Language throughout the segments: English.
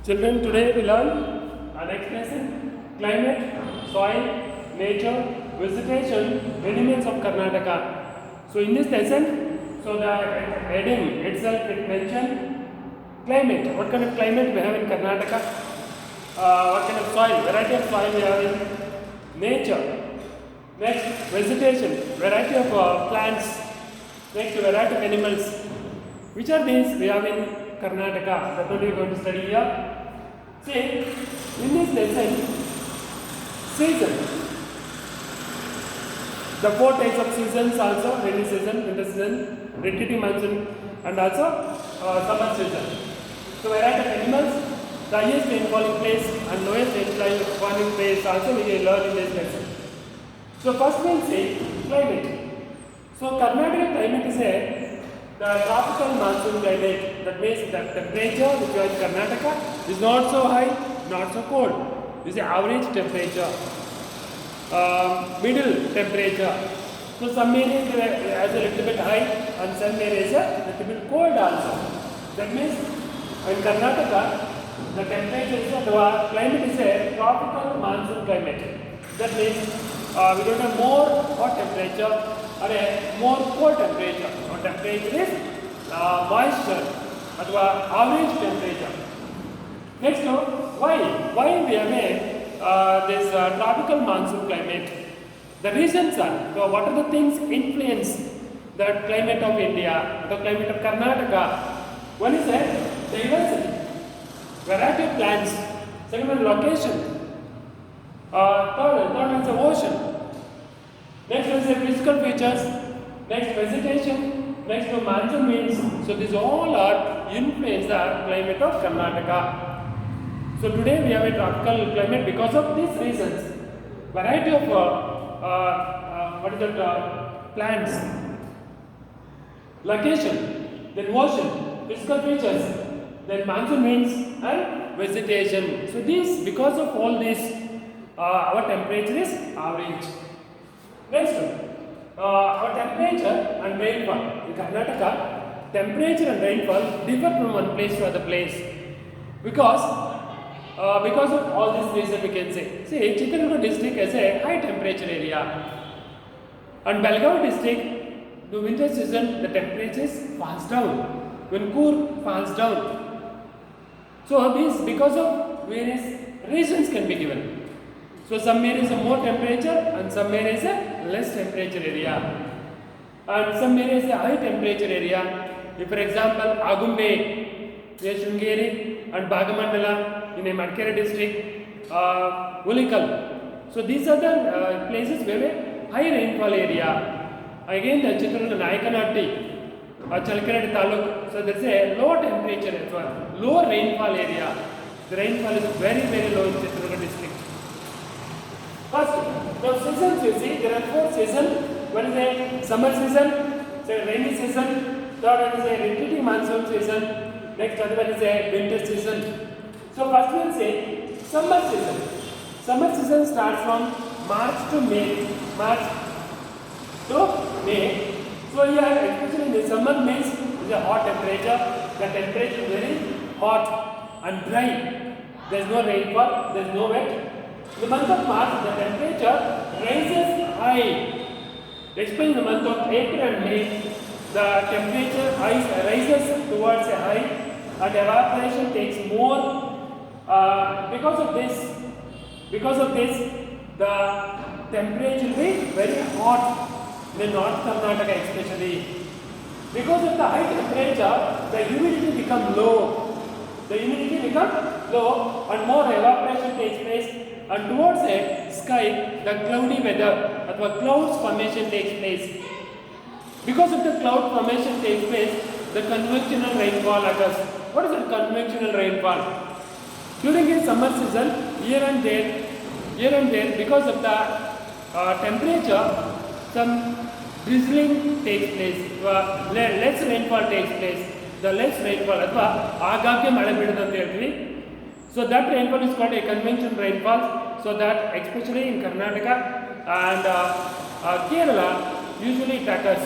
Children, today we learn an expression climate, soil, nature, vegetation, elements of Karnataka. So in this lesson, the heading itself it mentioned climate. What kind of climate we have in Karnataka? What kind of soil? Variety of soil we have in nature. Next, vegetation. Variety of plants. Next, variety of animals. Which are these we have in Karnataka? That's what we are going to study here. See, in this lesson, season. The four types of seasons also: rainy season, winter season, repetitive monsoon, and also summer season. So, variety of animals, the highest rainfalling place and lowest rainfalling place also we will learn in this lesson. So, first we will see climate. So, Karnataka climate is the tropical monsoon climate. That means the temperature which is in Karnataka is not so high, not so cold. This is average temperature, middle temperature. So some areas has a little bit high and some areas a little bit cold also. That means in Karnataka the temperature is the climate is a tropical monsoon climate. That means we don't have more hot temperature or a more cold temperature. Our temperature is moisture or average temperature. Next, why we have this tropical monsoon climate? The reasons are, so what are the things influence the climate of India, the climate of Karnataka? One is diversity, variety of plants. Second one, location. Third one is the ocean. Next one is physical features. Next, vegetation. Next, monsoon winds. So these all are influence the climate of Karnataka. So today we have a tropical climate because of these reasons. Variety of plants, location, then ocean, physical features, then monsoon winds and vegetation. So these, because of all this, our temperature is average. Next one, our temperature and rainfall. In Karnataka, temperature and rainfall differ from one place to other place because of all this reason we can say. See, Chitradurga district is a high temperature area and Belgaum district, the winter season the temperature falls down, when Kur falls down. So these because of various reasons can be given. So some areas are more temperature and some areas are less temperature area. And some areas are high temperature area. If for example Agumbe, Shringeri and Bhagamandala in a Madikeri district, Ulikal. So these are the places where a high rainfall area. Again the Chitradurga Nayakanatti, Chalkaradi Taluk. So there is a low temperature as well, low rainfall area. The rainfall is very low in Chitradurga district. First, now seasons you see, there are four seasons. One is a summer season, second rainy season, third one is a repetitive monsoon season, next other one is a winter season. So first we will say summer season. Summer season starts from March to May. So here, especially in the summer means is a hot temperature. The temperature is very hot and dry. There is no rainfall, there is no wet. In the month of March, the temperature rises high. Especially in the month of April and May, the temperature rises towards a high and evaporation takes more. Because of this, the temperature will be very hot in North Karnataka especially. Because of the high temperature, the humidity becomes low. And more evaporation takes place. And towards a sky, the cloudy weather or clouds formation takes place. Because of the cloud formation takes place, the convectional rainfall occurs. What is the convectional rainfall? During a summer season, here and there, because of the temperature, some drizzling takes place, less rainfall takes place. The less rainfall, agagge male bidadu anta helthivi. So that rainfall is called a conventional rainfall. So that especially in Karnataka and Kerala usually it occurs.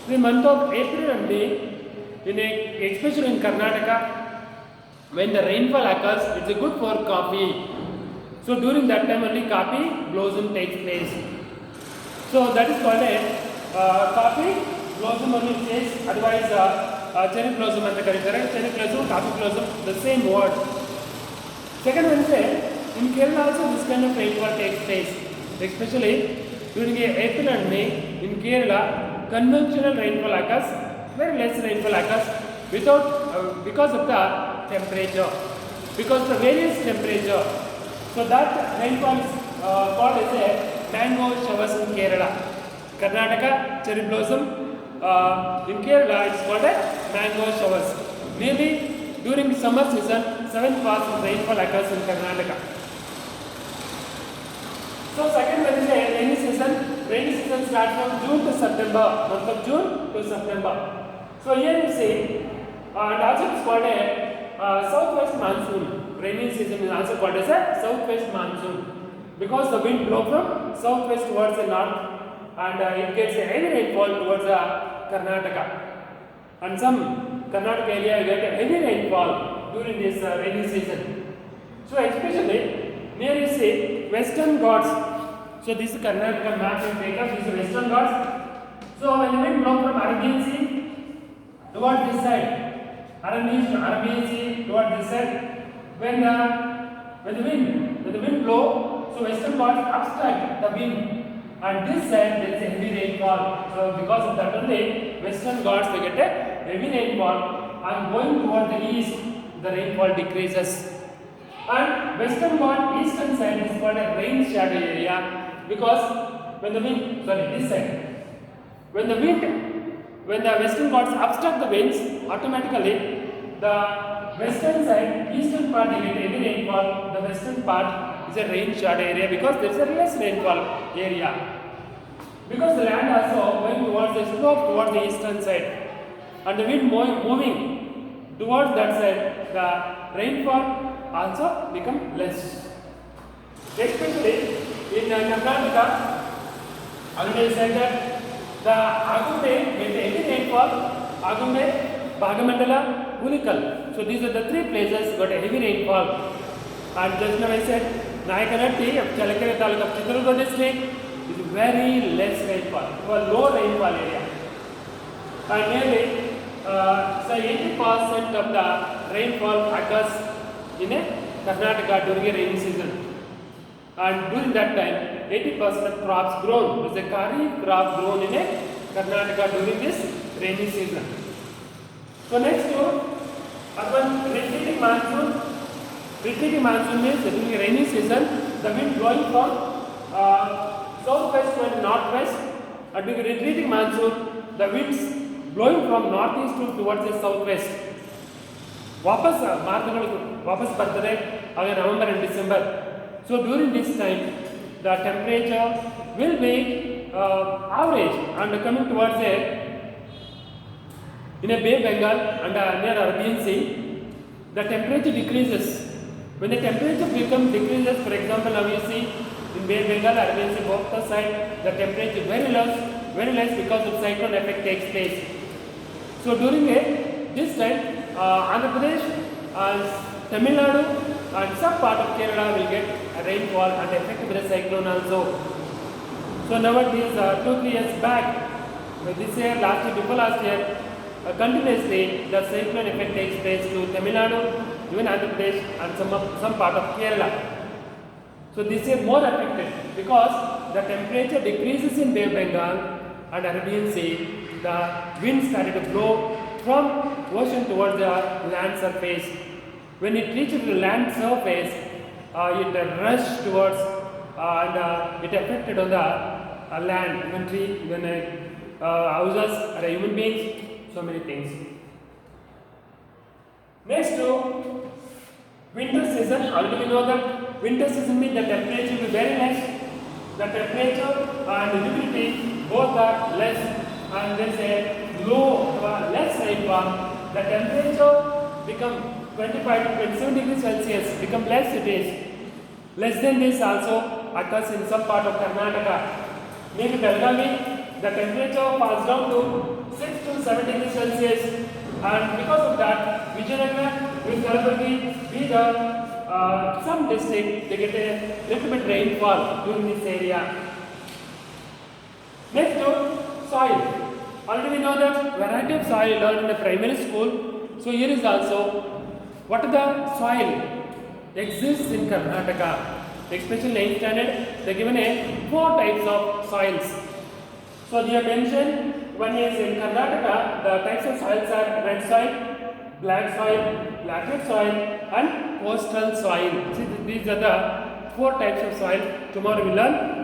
The month of April and May, especially in Karnataka, when the rainfall occurs, it's a good for coffee. So during that time only coffee blossom takes place. So that is called a coffee blossom only says, otherwise cherry blossom and the cherry blossom, coffee blossom, the same word. Second one is in Kerala also this kind of rainfall takes place, especially during April and May. In Kerala, conventional rainfall occurs, very less rainfall occurs without because of the temperature, because the various temperature. So that rainfall is called as a mango showers in Kerala. Karnataka cherry blossom, in Kerala it's called a mango showers. Maybe during summer season, 7 parts of rainfall occurs in Karnataka. So second one is a rainy season. Rainy season starts from June to September, month of June to September. So here you see, and also it's called a southwest monsoon. Rainy season is also called as a southwest monsoon because the wind blows from southwest towards the north and it gets a heavy rainfall towards the Karnataka. And some Karnataka area you get a heavy rainfall during this rainy season. So especially here you see Western Ghats. So this is Karnataka map you take up. This is Western Ghats. So when the wind blows from Arabian Sea towards this side, Arabian Sea towards this side, when the wind blow, so Western Ghats obstruct the wind, and this side there is a heavy rainfall. So because of that only, Western Ghats they get a heavy rainfall, and going toward the east, the rainfall decreases. And Western Ghats eastern side is called a rain shadow area because when the wind, this side, when the Western Ghats obstruct the winds, automatically the western side, eastern part they get heavy rainfall, the western part is a rain shadow area because there is a less rainfall area. Because the land also going towards the slope towards the eastern side and the wind moving towards that side, the rainfall also become less. Especially in Karnataka, already said that the Agumbe get heavy rainfall, Agumbe, Bhagamandala, Ulikal. So these are the three places got a heavy rainfall. And just now I said Nayakanatti of Chalakere Taluk of Chitradurga district is very less rainfall, a low rainfall area. And nearly 80% of the rainfall occurs in Karnataka during a rainy season. And during that time, 80% of crops grown, is a kharif crop grown in Karnataka during this rainy season. So next to urban retreating monsoon. Retreating monsoon means during a rainy season, the wind blowing from southwest to northwest. And during a retreating monsoon, the winds blowing from northeast towards the southwest. ವಾಪಸ್ ಮಾರ್ಗಗಳು ವಾಪಸ್ ಬರ್ತದೆ ಆಗ November and December. So during this time the temperature will be average and coming towards in a Bay Bengal and near Arabian Sea the temperature decreases. When the temperature decreases, for example now you see in Bay Bengal, Arabian Sea both the side the temperature is very less because of cyclone effect takes place. So during this time Andhra Pradesh and Tamil Nadu and some part of Kerala will get a rainfall and affected by the cyclone also. So nowadays 2-3 years back, this year, last year, before last year, continuously the cyclone effect takes place to Tamil Nadu, even Andhra Pradesh and some part of Kerala. So this year more affected because the temperature decreases in Bay Bengal and Arabian Sea. The wind started to blow from ocean towards the land surface. When it reaches the land surface, it rushed towards and it affected on the land, even tree, even houses, human beings, so many things. Next to winter season, already we know that winter season means the temperature will be very less. The temperature and humidity both are less and there is a low less rainfall. The temperature become 25 to 27 degrees Celsius, become less it is. Less than this also occurs in some part of Karnataka. Maybe Belgavi, the temperature falls down to 6 to 7 degrees Celsius and because of that Vijayanagara Kalaburgi, Bidar, some district they get a little bit rainfall during this area. Next to soil. Already we know that variety of soil learned in the primary school. So here is also what the soil exists in Karnataka. Especially 9th standard, they given a 4 types of soils. So they have mentioned one is in Karnataka, the types of soils are red soil, black soil, laterite soil and coastal soil. See, these are the 4 types of soil. Tomorrow we learn